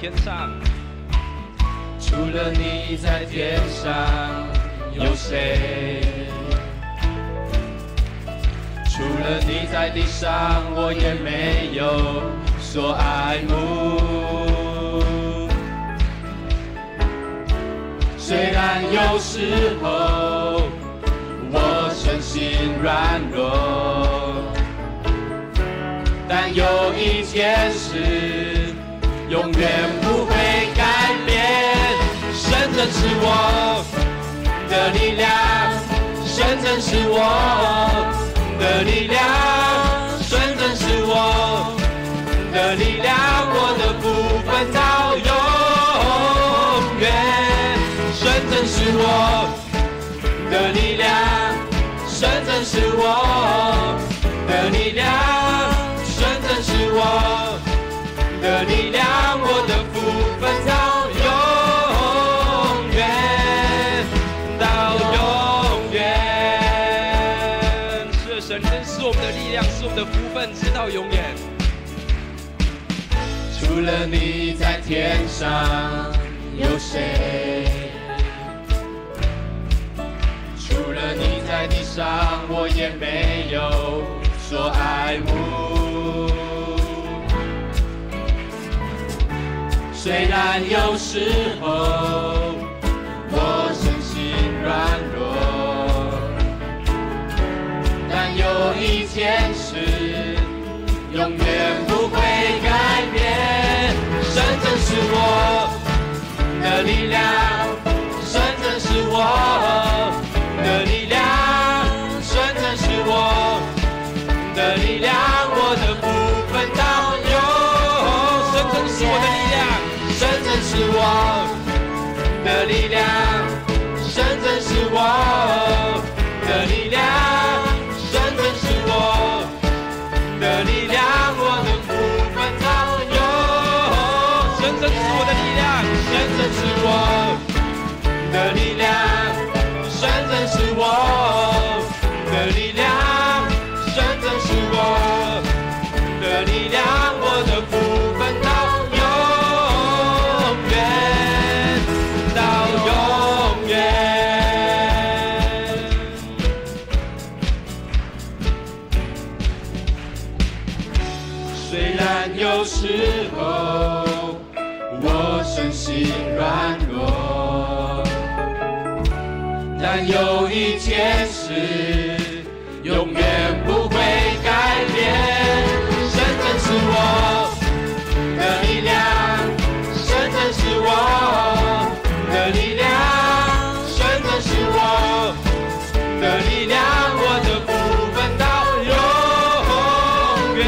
天上。除了你在天上有谁？除了你在地上，我也没有所爱慕。虽然有时候我身心软弱，但有一件事永远不会改变。神真是我的力量，神真是我的力量，神真是我的力量，我的部分到永远。神真是我的力量，神真是我的力量，神真是我的力量，我的部分到永远，到永远。是神真是我们的力量，是我们的福分，直到永远。除了你在天上有谁？除了你在地上，我也没有所爱慕。虽然有时候我身心软弱，但有一件事永远不会改变。神真是我的力量，神真是我的力量，神真是我的力量，我的部分到永。神真是我的力量，神真是我的力量，神真是我的力量，神真是我的力量，我的部分到永。神真是我的力量，神真是我的力量，神真是我的力量，神真是我的力量，我的部分到永远，到永远。虽然有时候我身心软弱，但有一件事永远不会改变。神真是我的力量，神真是我的力量，神真是我的力量，我的部分到永远。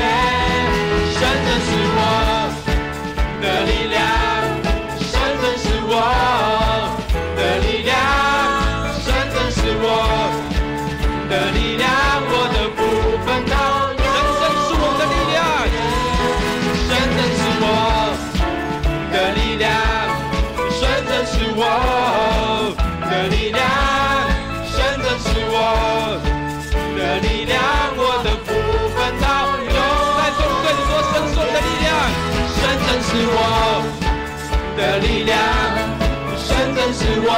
神真是我的力量，神真是我的力量，神真是我的力量，我的部分到永远。神真是我的力量，神真是我的力量，神真是我的力量，我的部分到永远。在众对你说，神是我们的力量，神真是我的力量，神真是我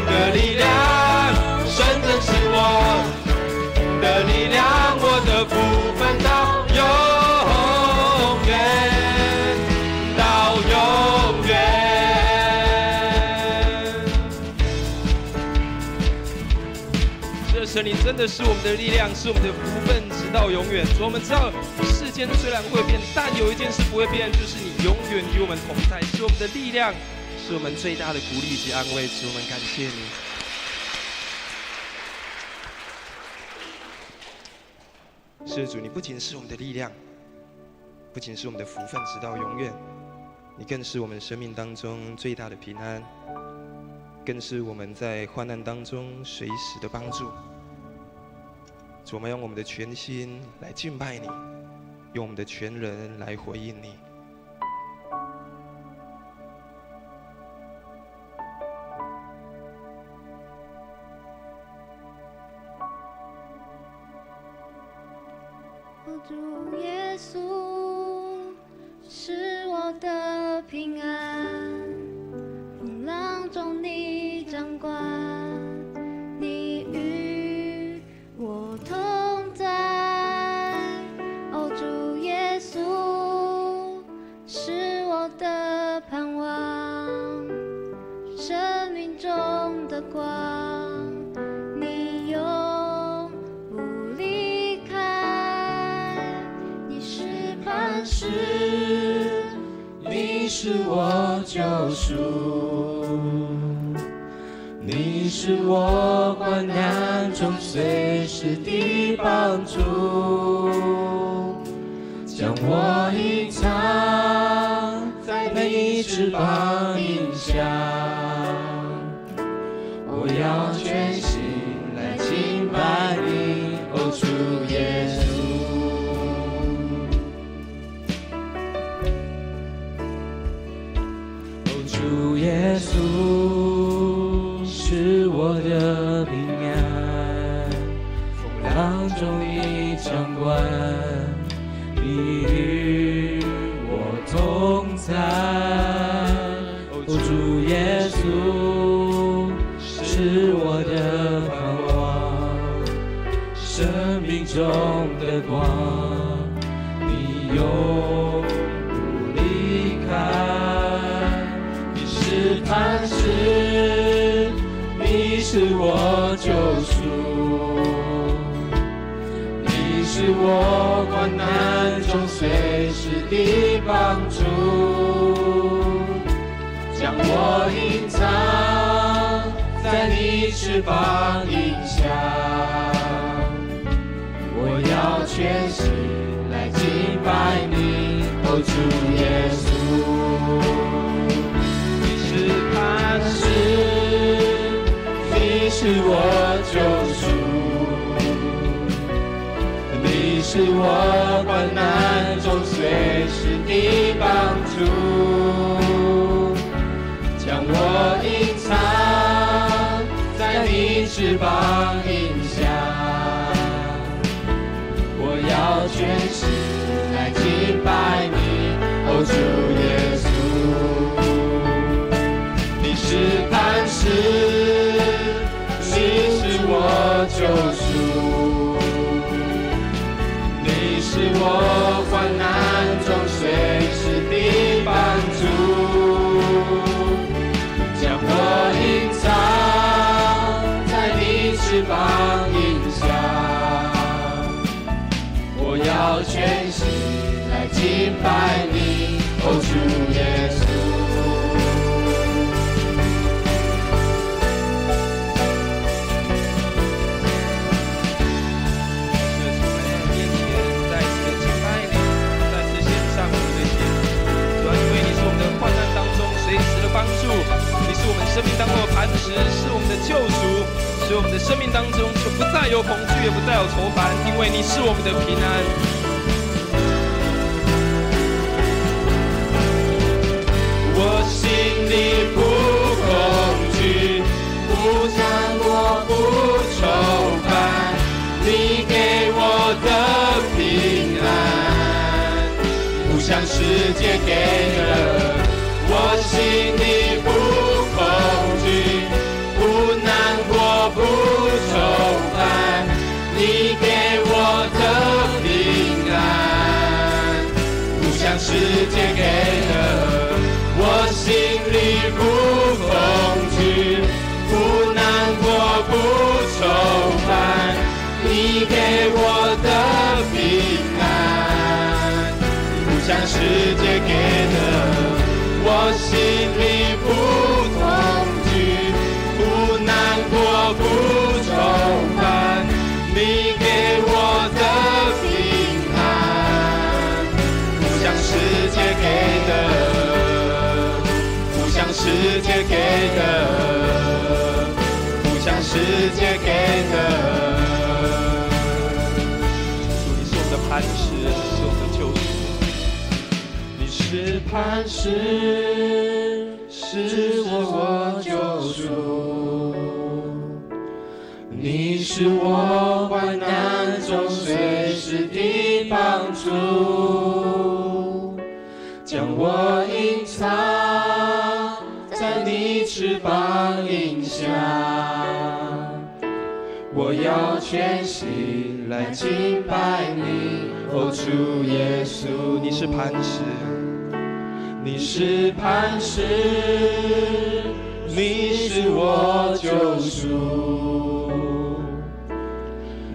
的力量，神真是我的力量，我的部分到永远，到永远。这神你真的是我们的力量，是我们的福分，直到永远。主，我们知道世间虽然会变，但有一件事不会变，就是你永远与我们同在，是我们的力量，是我们最大的鼓励及安慰。主，我们感谢你。是主，你不仅是我们的力量，不仅是我们的福分，直到永远，你更是我们生命当中最大的平安，更是我们在患难当中随时的帮助。主，我们用我们的全心来敬拜你，用我们的全人来回应你。主耶稣是我的平安，风浪中你掌管，你与我同在。哦，主耶稣是我的盼望，生命中的光，你永不离开。你是磐石，你是我救赎，你是我患难中随时的帮助，将我隐藏在你翅膀荫下，我要全心来敬拜你，哦，主耶稣。主耶稣是我的平安，风浪中你掌管，你与我同在。哦，主耶稣是我的盼望，生命中的光，你永不离开。磐石，你是我救赎，你是我患难中随时的帮助，将我隐藏在你翅膀荫下，我要全心来敬拜你，哦，主耶稣。磐石，你是我救赎，你是我患难中随时的帮助，将我隐藏在你翅膀荫下，我要全心来敬拜你，哦，主耶稣。你是磐石，你是我救赎，你是我患难中随时的帮助，将我隐藏在你翅膀荫下，我要全心来敬拜你，哦，主耶稣。帮助，你是我们生命当中的磐石，是我们的救赎，使我们的生命当中就不再有恐惧，也不再有愁烦，因为你是我们的平安。我心里不恐惧，不难过，不愁烦，你给我的平安，不像世界给的。我心里不恐惧，不难过，不愁烦，你给我的平安，不像世界给的。我心里不恐惧，不难过，不愁烦，你给我的平安，不像世界给的。我心里不恐惧，不难过，不愁烦，你给我的平安，不像世界给的，不像世界给的，不像世界给的。主，你是我们的磐石，是我们的救赎。是磐石，是我救赎，你是我患难中随时的帮助，将我隐藏下，我要全心来敬拜你，哦，主耶稣，你是磐石，你是磐石，你是我救赎，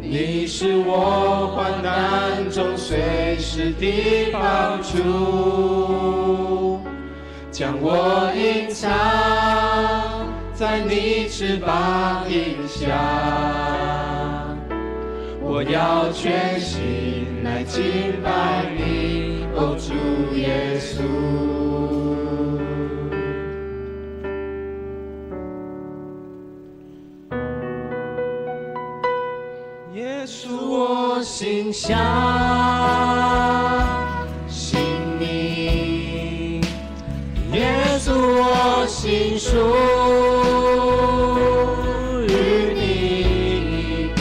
你是我患难中随时的帮助，将我隐藏在你翅膀底下，我要全心来敬拜你，哦，主耶稣。耶稣，我心想信你，耶稣，我心属于你，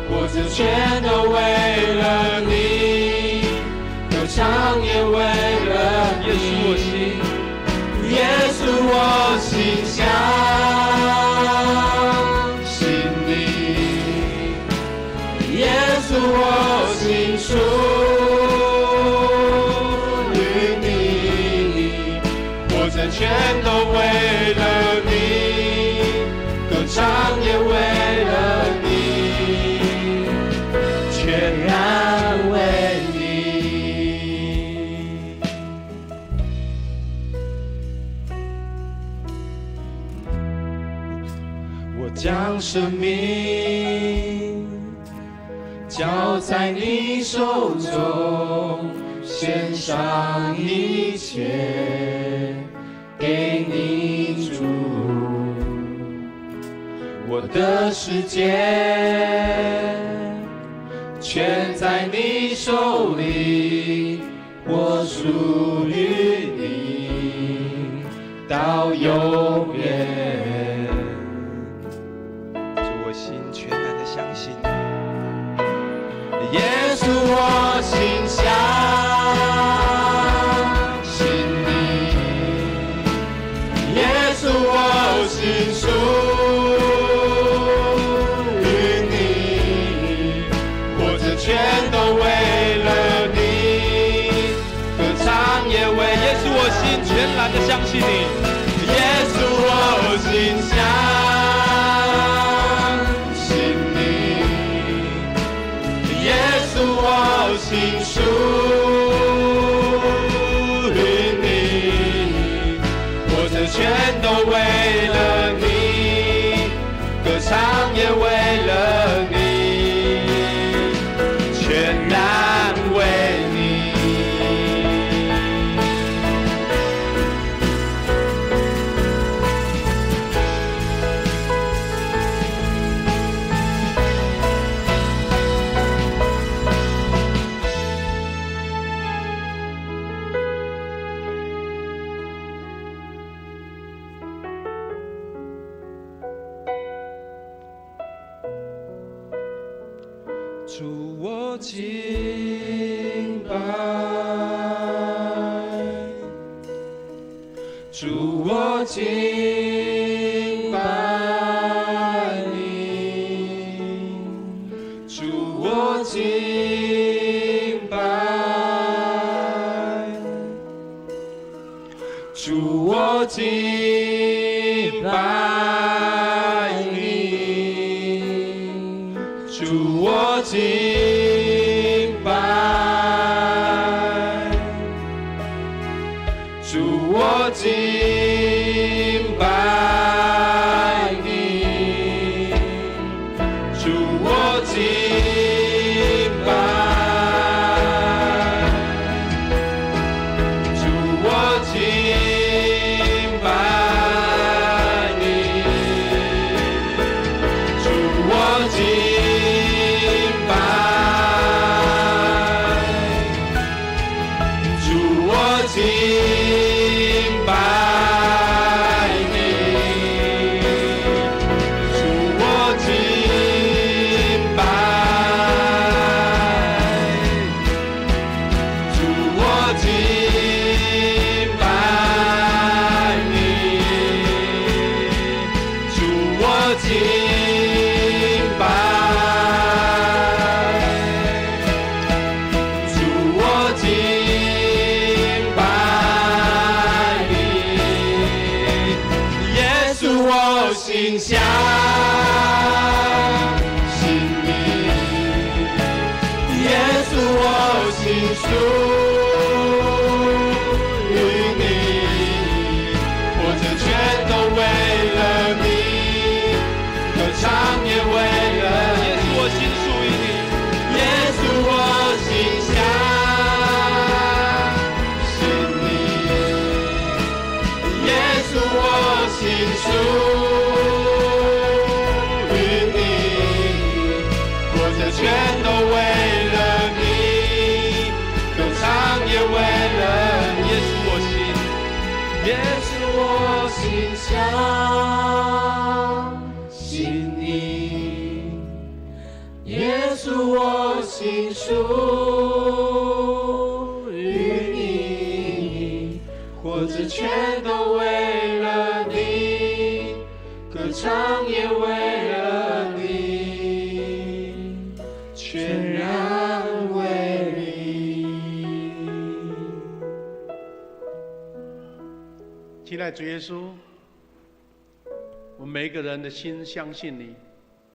活着全都为了你，歌唱也为了你。耶稣，我心想信你，耶稣，我心属于你，活着全都为了你，歌唱也为了你，全然为你。我将生命交在你手中，献上一切给你主，我的世界全在你手里，我属于你到永远。主，我心全然的相信你。耶稣，我心相信你，耶稣，我心属于你，活着全都为了你，歌唱也为耶稣，我心全然的相信你，耶稣，我心相信你，耶稣，我心属于你，活着全都为了你，歌唱也为了你，全然为你。主，我敬拜，主，我敬拜你，主，我敬拜，主，我敬拜你，主，我敬拜，主，我敬拜你，主，我敬拜，主，我敬拜你，主，我敬拜，主，我敬拜你，主，我敬拜，主，我敬拜你，主，我敬也为了你。耶稣，我心属于你。耶稣，我心相信你。耶稣，我心属于你。活着全都为了你，歌唱也为了你。耶稣，我心。耶稣，我心相信你。耶稣，我心属于你。活着全都为了你，歌唱也为了你，全然为你。亲爱的主耶稣，我们每一个人的心相信你，